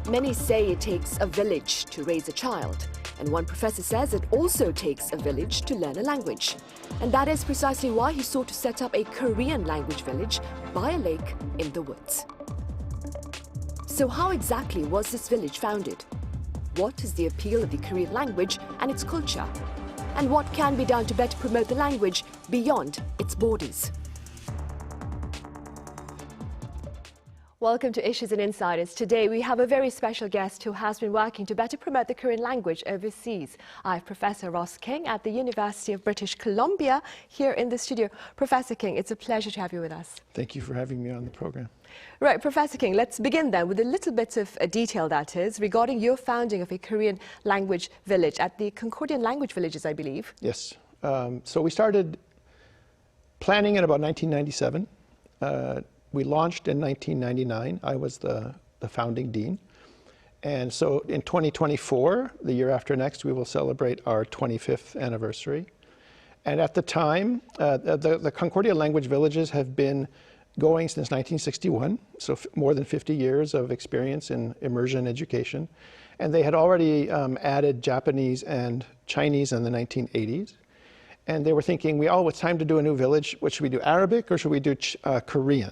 Many say it takes a village to raise a child, and one professor says it also takes a village to learn a language. And that is precisely why he sought to set up a Korean language village by a lake in the woods. So how exactly was this village founded? What is the appeal of the Korean language and its culture? And what can be done to better promote the language beyond its borders? Welcome to Issues and Insiders. Today we have a very special guest who has been working to better promote the Korean language overseas. I have Professor Ross King at the University of British Columbia here in the studio. Professor King, it's a pleasure to have you with us. Thank you for having me on the program. Right, Professor King, let's begin then with a little bit of detail, that is, regarding your founding of a Korean language village at the Concordia Language Villages, I believe. Yes. So we started planning in about 1997. We launched in 1999. I was the founding dean. And so in 2024, the year after next, we will celebrate our 25th anniversary. And at the time, the Concordia Language Villages have been going since 1961, so more than 50 years of experience in immersion education. And they had already added Japanese and Chinese in the 1980s. And they were thinking, it's time to do a new village. What should we do, Arabic or should we do Korean?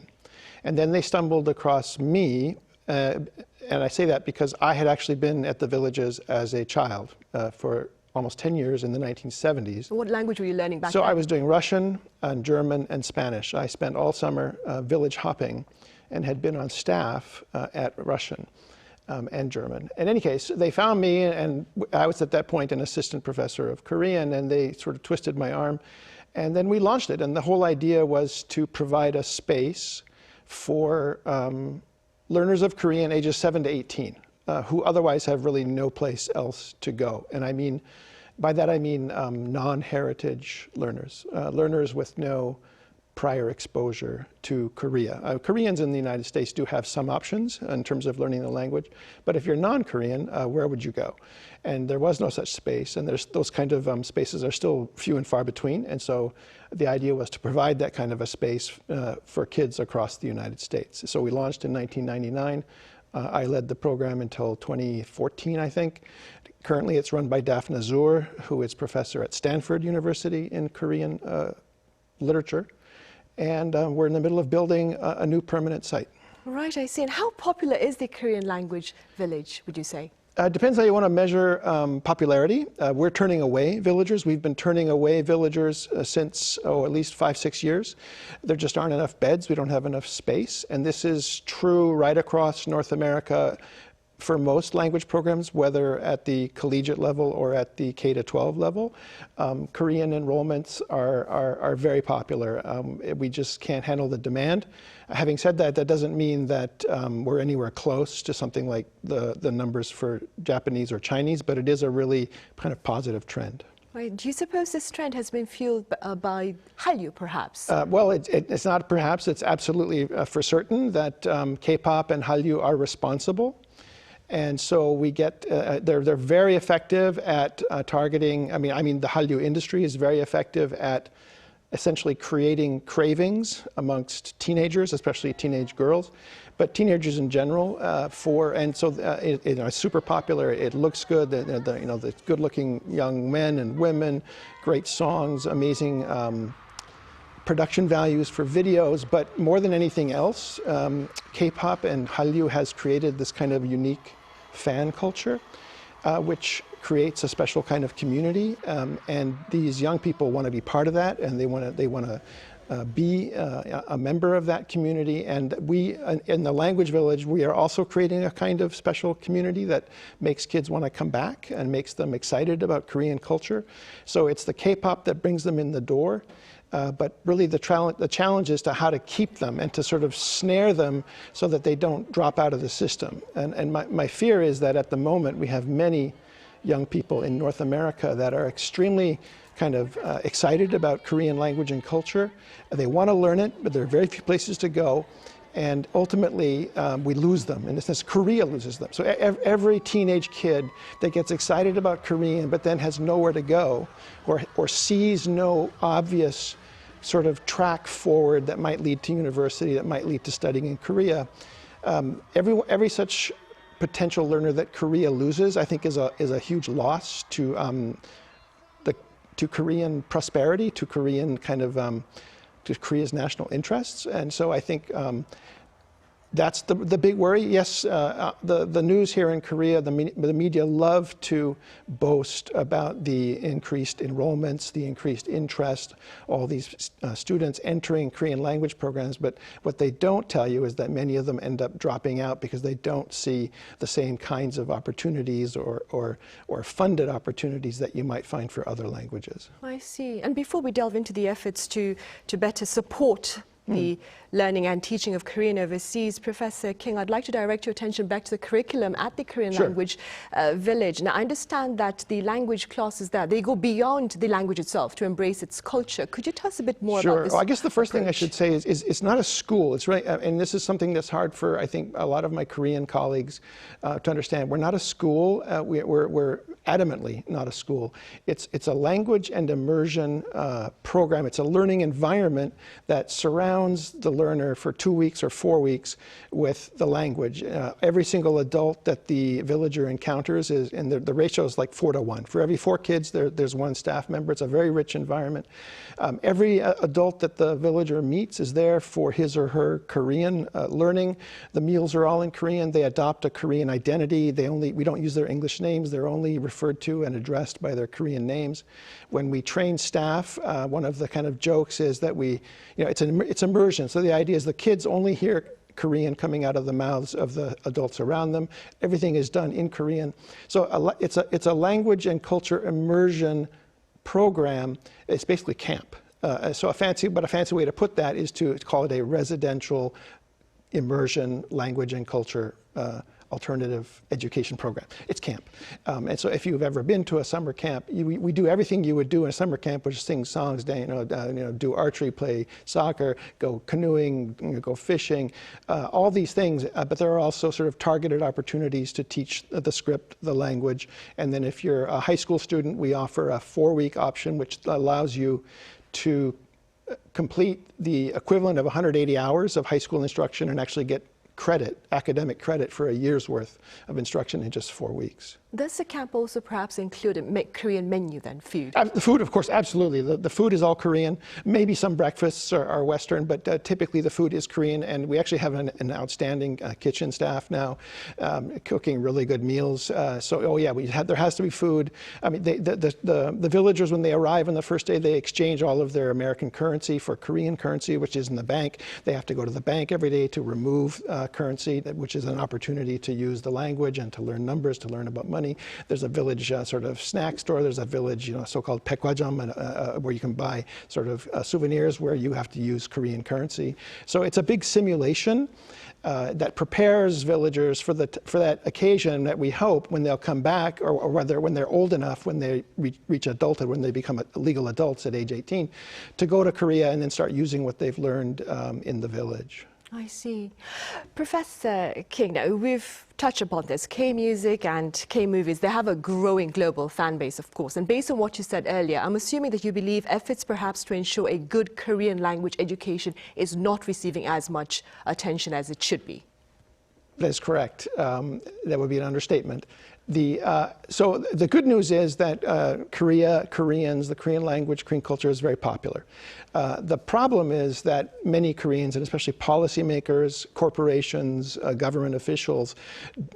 And then they stumbled across me, and I say that because I had actually been at the villages as a child for almost 10 years in the 1970s. What language were you learning back then? So I was doing Russian and German and Spanish. I spent all summer village hopping and had been on staff at Russian and German. In any case, they found me, and I was at that point an assistant professor of Korean, and they sort of twisted my arm. And then we launched it, and the whole idea was to provide a space for learners of Korean ages 7 to 18, who otherwise have really no place else to go. And by that I mean non-heritage learners, learners with no prior exposure to Korea. Koreans in the United States do have some options in terms of learning the language, but if you're non-Korean, where would you go? And there was no such space, and those kind of spaces are still few and far between, and so the idea was to provide that kind of a space for kids across the United States. So we launched in 1999. I led the program until 2014, I think. Currently it's run by Daphne Zur, who is professor at Stanford University in Korean literature. And we're in the middle of building a new permanent site. Right, I see. And how popular is the Korean language village, would you say? Depends how you want to measure popularity. We're turning away villagers. We've been turning away villagers since, at least 5-6 years. There just aren't enough beds. We don't have enough space. And this is true right across North America for most language programs, whether at the collegiate level or at the K-12 level. Korean enrollments are very popular. We just can't handle the demand. Having said that, that doesn't mean that we're anywhere close to something like the numbers for Japanese or Chinese, but it is a really kind of positive trend. Right. Do you suppose this trend has been fueled by Hallyu, perhaps? Well, it's not perhaps, it's absolutely for certain that K-pop and Hallyu are responsible. And so we get, they're very effective at targeting, I mean, the Hallyu industry is very effective at essentially creating cravings amongst teenagers, especially teenage girls, but teenagers in general, and so it's super popular. It looks good, the good-looking young men and women, great songs, amazing production values for videos, but more than anything else, K-pop and Hallyu has created this kind of unique fan culture, which creates a special kind of community, and these young people want to be part of that, and they want to be a member of that community. And we, in the Language Village, we are also creating a kind of special community that makes kids want to come back and makes them excited about Korean culture. So it's the K-pop that brings them in the door. But really the challenge is to how to keep them and to sort of snare them so that they don't drop out of the system. And my fear is that at the moment we have many young people in North America that are extremely kind of excited about Korean language and culture. They want to learn it, but there are very few places to go. And ultimately, we lose them. In a sense, Korea loses them. So every teenage kid that gets excited about Korean but then has nowhere to go or sees no obvious sort of track forward that might lead to university, that might lead to studying in Korea, every such potential learner that Korea loses, I think, is a huge loss to to Korean prosperity, to Korean kind of to Korea's national interests. And so I think that's the big worry. Yes, the news here in Korea, the media love to boast about the increased enrollments, the increased interest, all these students entering Korean language programs. But what they don't tell you is that many of them end up dropping out because they don't see the same kinds of opportunities or funded opportunities that you might find for other languages. I see. And before we delve into the efforts to better support the learning and teaching of Korean overseas, Professor King, I'd like to direct your attention back to the curriculum at the Korean Language Village. Now, I understand that the language classes there, they go beyond the language itself to embrace its culture. Could you tell us a bit more about this? Well, I guess the first thing I should say is it's not a school. It's right, and this is something that's hard for, I think, a lot of my Korean colleagues to understand. We're not a school. We're adamantly not a school. It's a language and immersion program. It's a learning environment that surrounds the learner for 2 weeks or 4 weeks with the language. Every single adult that the villager encounters is, and the ratio is like 4 to 1. For every 4 kids, there's 1 staff member. It's a very rich environment. Every adult that the villager meets is there for his or her Korean learning. The meals are all in Korean. They adopt a Korean identity. We don't use their English names. They're only referred to and addressed by their Korean names. When we train staff, one of the kind of jokes is that it's immersion. So the idea is the kids only hear Korean coming out of the mouths of the adults around them. Everything is done in Korean. So it's a language and culture immersion program. It's basically camp. So a fancy way to put that is to call it a residential immersion language and culture alternative education program. It's camp. And so if you've ever been to a summer camp, we do everything you would do in a summer camp, which is sing songs, do archery, play soccer, go canoeing, go fishing, all these things. But there are also sort of targeted opportunities to teach the script, the language. And then if you're a high school student, we offer a 4-week option, which allows you to complete the equivalent of 180 hours of high school instruction and actually get academic credit for a year's worth of instruction in just 4 weeks. Does the camp also perhaps include a Korean menu then, food? The food, of course, absolutely. The food is all Korean. Maybe some breakfasts are Western, but typically the food is Korean. And we actually have an outstanding kitchen staff now, cooking really good meals. There has to be food. I mean, the villagers, when they arrive on the first day, they exchange all of their American currency for Korean currency, which is in the bank. They have to go to the bank every day to remove currency, which is an opportunity to use the language and to learn numbers, to learn about money. There's a village sort of snack store. There's a village, so-called 백화점, where you can buy sort of souvenirs where you have to use Korean currency. So it's a big simulation that prepares villagers for that occasion that we hope when they'll come back, or whether when they're old enough, when they reach adulthood, when they become legal adults at age 18, to go to Korea and then start using what they've learned in the village. I see. Professor King, now we've touched upon this. K-music and K-movies, they have a growing global fan base, of course. And based on what you said earlier, I'm assuming that you believe efforts perhaps to ensure a good Korean language education is not receiving as much attention as it should be. That is correct. That would be an understatement. So the good news is that Koreans, the Korean language, Korean culture is very popular. The problem is that many Koreans, and especially policymakers, corporations, government officials,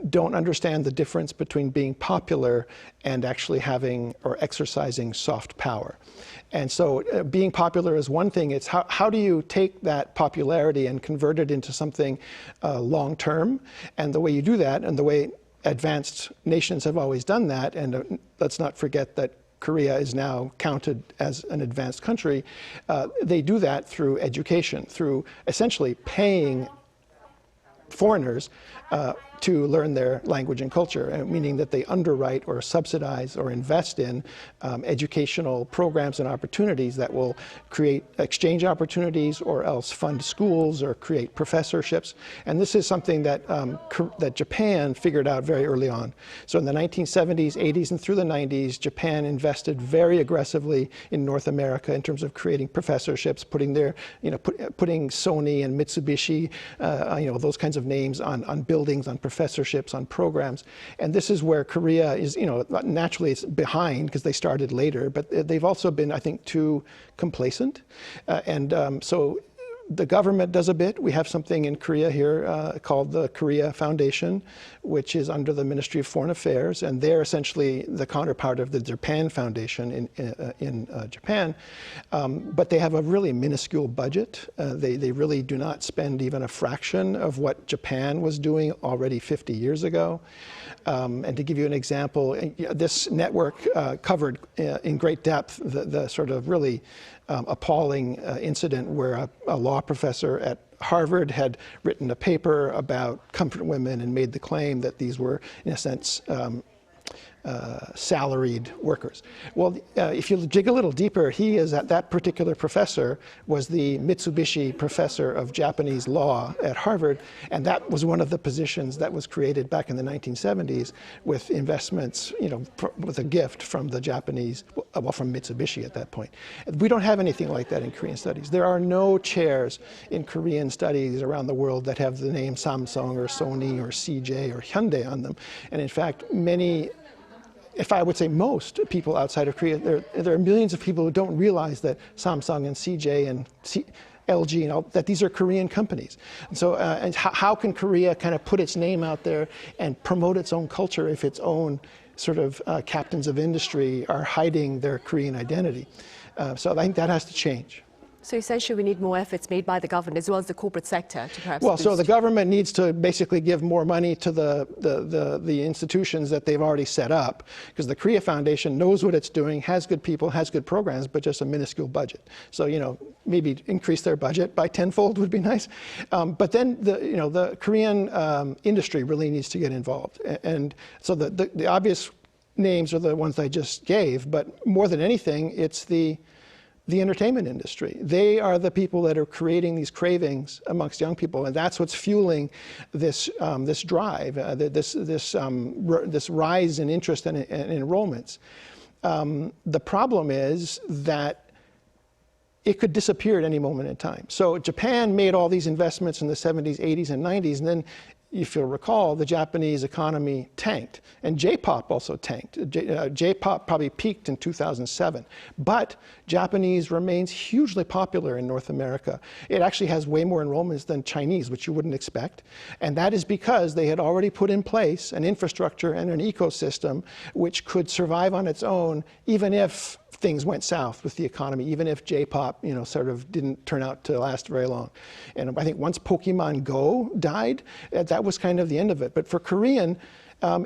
don't understand the difference between being popular and actually having or exercising soft power. And so being popular is one thing. It's how do you take that popularity and convert it into something long-term? And the way you do that, and the way advanced nations have always done that, and let's not forget that Korea is now counted as an advanced country, they do that through education, through essentially paying foreigners to learn their language and culture, meaning that they underwrite or subsidize or invest in educational programs and opportunities that will create exchange opportunities or else fund schools or create professorships. And this is something that, that Japan figured out very early on. So in the 1970s, 80s, and through the 90s, Japan invested very aggressively in North America in terms of creating professorships, putting their, putting Sony and Mitsubishi, those kinds of of names on buildings, on professorships, on programs. And this is where Korea is, naturally it's behind because they started later, but they've also been, I think, too complacent. So the government does a bit. We have something in Korea here called the Korea Foundation, which is under the Ministry of Foreign Affairs, and they're essentially the counterpart of the Japan Foundation in Japan. But they have a really minuscule budget. They really do not spend even a fraction of what Japan was doing already 50 years ago. And to give you an example, this network covered in great depth the sort of really appalling incident where a law professor at Harvard had written a paper about comfort women and made the claim that these were, in a sense, salaried workers. Well, if you dig a little deeper, that particular professor was the Mitsubishi professor of Japanese law at Harvard, and that was one of the positions that was created back in the 1970s with investments, with a gift from the Japanese, well, from Mitsubishi at that point. We don't have anything like that in Korean studies. There are no chairs in Korean studies around the world that have the name Samsung or Sony or CJ or Hyundai on them. And in fact, if I would say most people outside of Korea, there are millions of people who don't realize that Samsung and CJ and LG and all, that these are Korean companies. And so and how can Korea kind of put its name out there and promote its own culture if its own sort of captains of industry are hiding their Korean identity? So I think that has to change. So essentially we need more efforts made by the government as well as the corporate sector to perhaps Well, boost. so the government needs to basically give more money to the institutions that they've already set up, because the Korea Foundation knows what it's doing, has good people, has good programs, but just a minuscule budget. So, maybe increase their budget by tenfold would be nice. But then the Korean industry really needs to get involved. And so the obvious names are the ones I just gave, but more than anything, it's the entertainment industry. They are the people that are creating these cravings amongst young people, and that's what's fueling this drive, this rise in interest and enrollments. The problem is that it could disappear at any moment in time. So Japan made all these investments in the 70s, 80s, and 90s, and then, if you'll recall, the Japanese economy tanked, and J-pop also tanked. J-pop probably peaked in 2007, but Japanese remains hugely popular in North America. It actually has way more enrollments than Chinese, which you wouldn't expect, and that is because they had already put in place an infrastructure and an ecosystem which could survive on its own, even if things went south with the economy, even if J-pop, sort of didn't turn out to last very long. And I think once Pokemon Go died, that was kind of the end of it. But for Korean,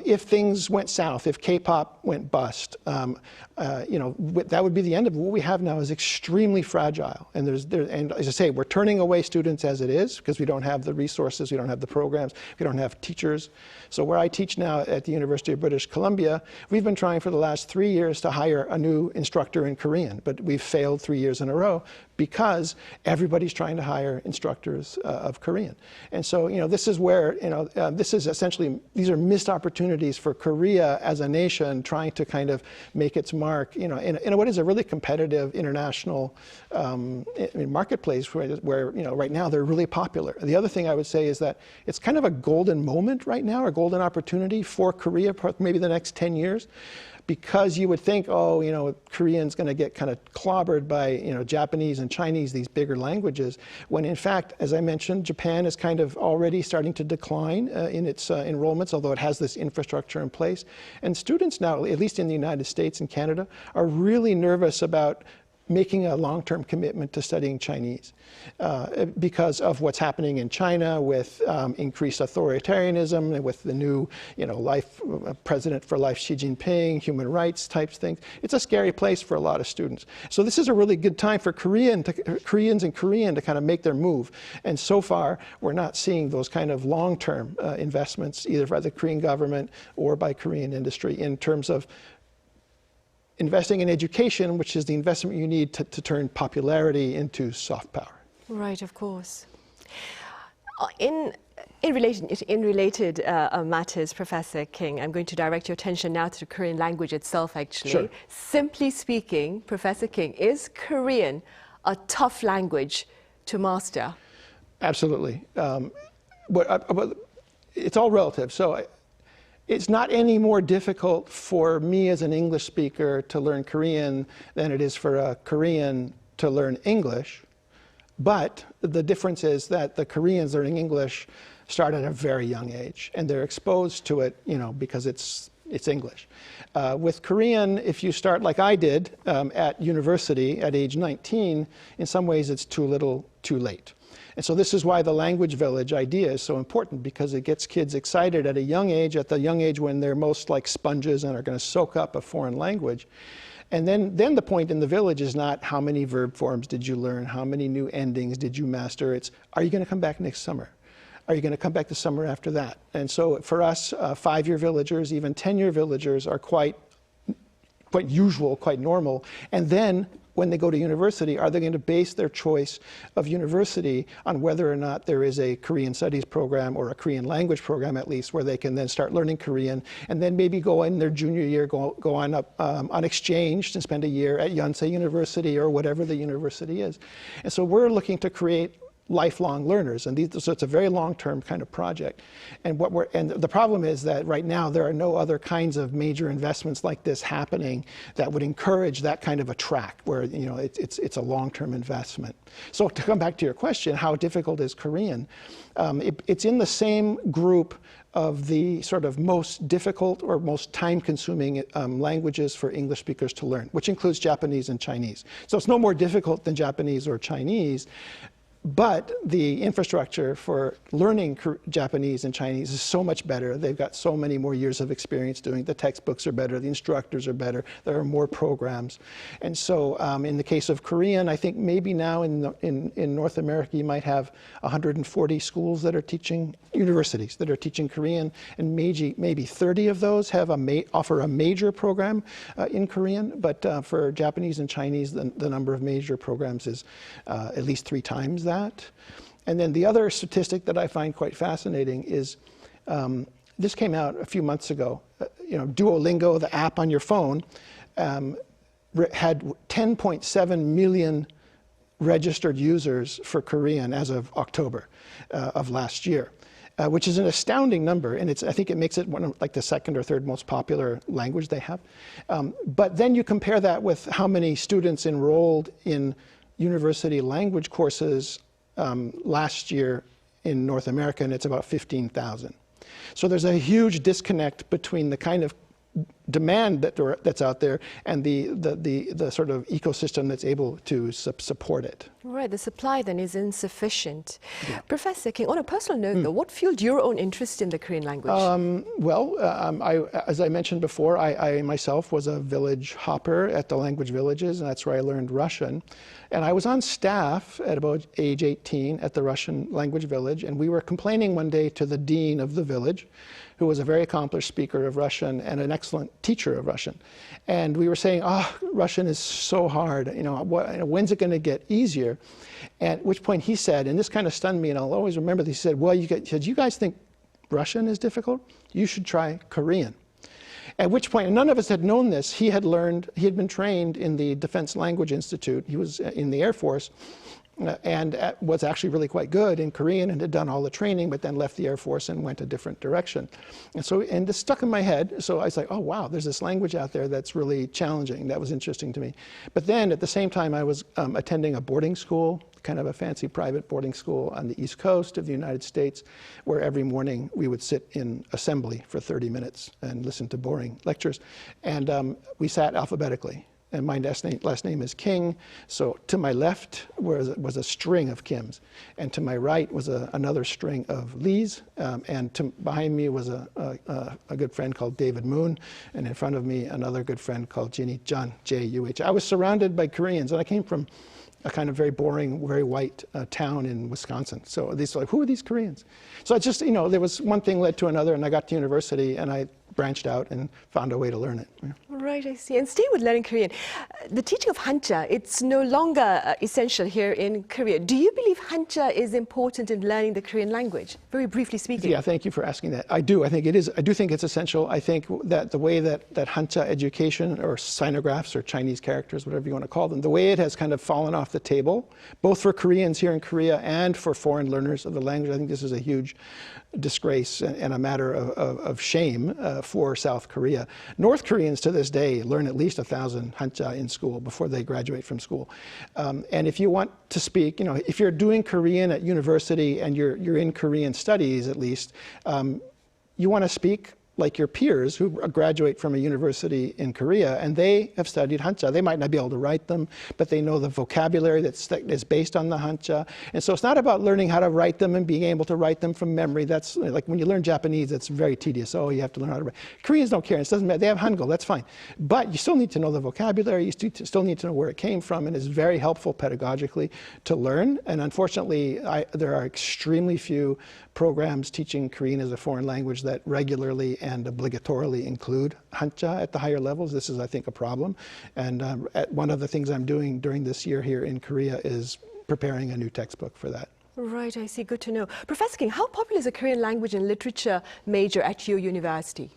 if things went south, if K-pop went bust, that would be the end of it. What we have now is extremely fragile. And and as I say, we're turning away students as it is because we don't have the resources, we don't have the programs, we don't have teachers. So where I teach now at the University of British Columbia, we've been trying for the last 3 years to hire a new instructor in Korean, but we've failed 3 years in a row because everybody's trying to hire instructors of Korean. And so, this is where, this is essentially, these are missed opportunities for Korea as a nation trying to kind of make its mark, in what is a really competitive international marketplace where right now they're really popular. The other thing I would say is that it's kind of a golden moment right now, a golden opportunity for Korea, maybe the next 10 years. Because you would think, Korean's going to get kind of clobbered by, Japanese and Chinese, these bigger languages, when in fact, as I mentioned, Japan is kind of already starting to decline in its enrollments, although it has this infrastructure in place. And students now, at least in the United States and Canada, are really nervous about making a long-term commitment to studying Chinese because of what's happening in China with increased authoritarianism and with the new, President for Life Xi Jinping, human rights types things. It's a scary place for a lot of students. So this is a really good time for Koreans and Korean to kind of make their move. And so far, we're not seeing those kind of long-term investments either by the Korean government or by Korean industry in terms of investing in education, which is the investment you need to turn popularity into soft power. Right, of course. In related matters, Professor King, I'm going to direct your attention now to the Korean language itself, actually. Sure. Simply speaking, Professor King, is Korean a tough language to master? Absolutely. but it's all relative. So it's not any more difficult for me as an English speaker to learn Korean than it is for a Korean to learn English. But the difference is that the Koreans learning English start at a very young age, and they're exposed to it, because it's English. With Korean, if you start like I did at university at age 19, in some ways it's too little, too late. And so this is why the language village idea is so important, because it gets kids excited at a young age, when they're most like sponges and are going to soak up a foreign language. And then the point in the village is not how many verb forms did you learn, how many new endings did you master. It's, are you going to come back next summer? Are you going to come back the summer after that? And so for us, 5-year villagers, even 10-year villagers are quite usual, quite normal. And then when they go to university, are they going to base their choice of university on whether or not there is a Korean studies program or a Korean language program, at least, where they can then start learning Korean, and then maybe go in their junior year, go on up on exchange and spend a year at Yonsei University or whatever the university is. And so we're looking to create lifelong learners, and so it's a very long-term kind of project. And the problem is that right now there are no other kinds of major investments like this happening that would encourage that kind of a track where it's a long-term investment. So to come back to your question, how difficult is Korean? It's in the same group of the sort of most difficult or most time-consuming languages for English speakers to learn, which includes Japanese and Chinese. So it's no more difficult than Japanese or Chinese. But the infrastructure for learning Japanese and Chinese is so much better. They've got so many more years of experience doing it. The textbooks are better. The instructors are better. There are more programs. And so in the case of Korean, I think maybe now in North America, you might have 140 schools that are teaching, universities that are teaching Korean, and maybe 30 of those have offer a major program in Korean. But for Japanese and Chinese, the number of major programs is at least 3 times that. And then the other statistic that I find quite fascinating is, this came out a few months ago. Duolingo, the app on your phone, had 10.7 million registered users for Korean as of October of last year, which is an astounding number. And I think it makes it one of like the 2nd or 3rd most popular language they have. But then you compare that with how many students enrolled in university language courses last year in North America, and it's about 15,000. So there's a huge disconnect between the kind of demand that's out there and the sort of ecosystem that's able to support it. Right, the supply then is insufficient. Yeah. Professor King, on a personal note though, what fueled your own interest in the Korean language? As I mentioned before, I myself was a village hopper at the language villages, and that's where I learned Russian. And I was on staff at about age 18 at the Russian language village, and we were complaining one day to the dean of the village, who was a very accomplished speaker of Russian and an excellent teacher of Russian. And we were saying, Russian is so hard, when's it going to get easier? At which point he said, and this kind of stunned me, and I'll always remember this, he said, well, you guys think Russian is difficult? You should try Korean. At which point, and none of us had known this, he had been trained in the Defense Language Institute. He was in the Air Force, and was actually really quite good in Korean and had done all the training, but then left the Air Force and went a different direction. And this stuck in my head, so I was like, oh wow, there's this language out there that's really challenging. That was interesting to me. But then at the same time, I was attending a boarding school, kind of a fancy private boarding school on the East Coast of the United States, where every morning we would sit in assembly for 30 minutes and listen to boring lectures. And we sat alphabetically. And my last name is King, so to my left was a string of Kims, and to my right was another string of Lees, and behind me was a good friend called David Moon, and in front of me another good friend called Jinny John, J-U-H. I was surrounded by Koreans, and I came from a kind of very boring, very white town in Wisconsin. So these like, who are these Koreans? So I just, there was one thing led to another, and I got to university, and I branched out and found a way to learn it. Right. Right, I see. And stay with learning Korean. The teaching of Hanja, it's no longer essential here in Korea. Do you believe Hanja is important in learning the Korean language? Very briefly speaking. Yeah, thank you for asking that. I do. I think it is. I do think it's essential. I think that the way that Hanja education, or sinographs, or Chinese characters, whatever you want to call them, the way it has kind of fallen off the table, both for Koreans here in Korea and for foreign learners of the language, I think this is a huge disgrace and a matter of shame for South Korea. North Koreans to this day learn at least 1,000 Hanja in school before they graduate from school. And if you want to speak, if you're doing Korean at university and you're in Korean studies at least, you want to speak like your peers who graduate from a university in Korea, and they have studied Hanja. They might not be able to write them, but they know the vocabulary that is based on the Hanja. And so it's not about learning how to write them and being able to write them from memory. That's like when you learn Japanese, it's very tedious. Oh, you have to learn how to write. Koreans don't care. It doesn't matter. They have Hangul. That's fine. But you still need to know the vocabulary. You still need to know where it came from, and it's very helpful pedagogically to learn. And unfortunately, there are extremely few programs teaching Korean as a foreign language that regularly and obligatorily include Hanja at the higher levels. This is, I think, a problem. And one of the things I'm doing during this year here in Korea is preparing a new textbook for that. Right, I see. Good to know. Professor King, how popular is a Korean language and literature major at your university?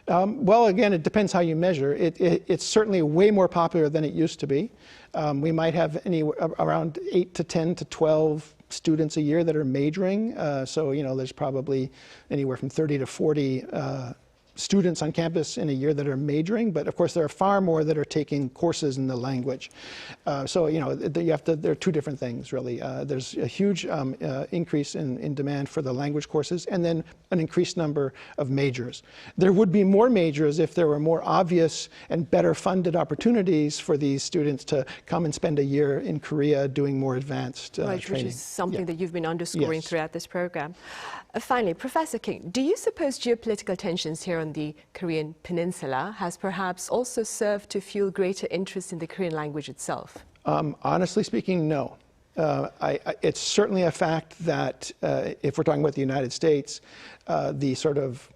Well, again, it depends how you measure. It's certainly way more popular than it used to be. We might have around 8 to 10 to 12 students a year that are majoring. So, there's probably anywhere from 30 to 40 students on campus in a year that are majoring, but of course there are far more that are taking courses in the language. So there are two different things really. There's a huge increase in demand for the language courses, and then an increased number of majors. There would be more majors if there were more obvious and better funded opportunities for these students to come and spend a year in Korea doing more advanced training. Which is something that you've been underscoring throughout this program. Finally, Professor King, do you suppose geopolitical tensions here on the Korean peninsula has perhaps also served to fuel greater interest in the Korean language itself? Honestly speaking, no. It's certainly a fact that if we're talking about the United States, the sort of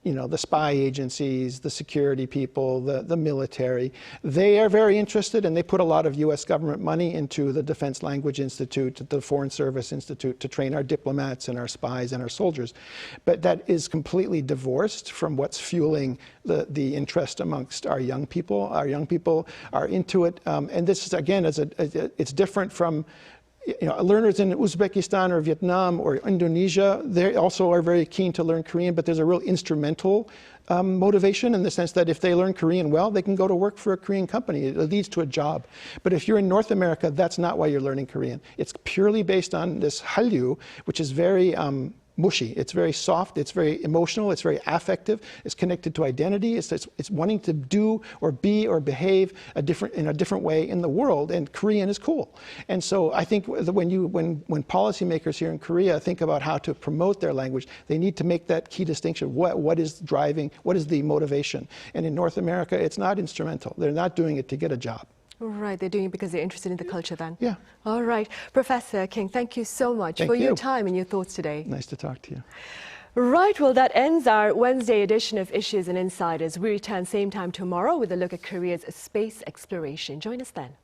the spy agencies, the security people, the military, they are very interested, and they put a lot of U.S. government money into the Defense Language Institute, the Foreign Service Institute, to train our diplomats and our spies and our soldiers. But that is completely divorced from what's fueling the interest amongst our young people. Our young people are into it, and this is, again, it's different from learners in Uzbekistan or Vietnam or Indonesia. They also are very keen to learn Korean, but there's a real instrumental motivation in the sense that if they learn Korean well, they can go to work for a Korean company. It leads to a job. But if you're in North America, that's not why you're learning Korean. It's purely based on this Hallyu, which is very mushy. It's very soft, it's very emotional, it's very affective, it's connected to identity, it's wanting to do or be or behave in a different way in the world, and Korean is cool. And so I think when policymakers here in Korea think about how to promote their language, they need to make that key distinction. What is driving, what is the motivation? And in North America, it's not instrumental. They're not doing it to get a job. Right, they're doing it because they're interested in the culture then. Yeah. All right. Professor King, thank you so much for your time and your thoughts today. Nice to talk to you. Right, well, that ends our Wednesday edition of Issues and Insiders. We return same time tomorrow with a look at Korea's space exploration. Join us then.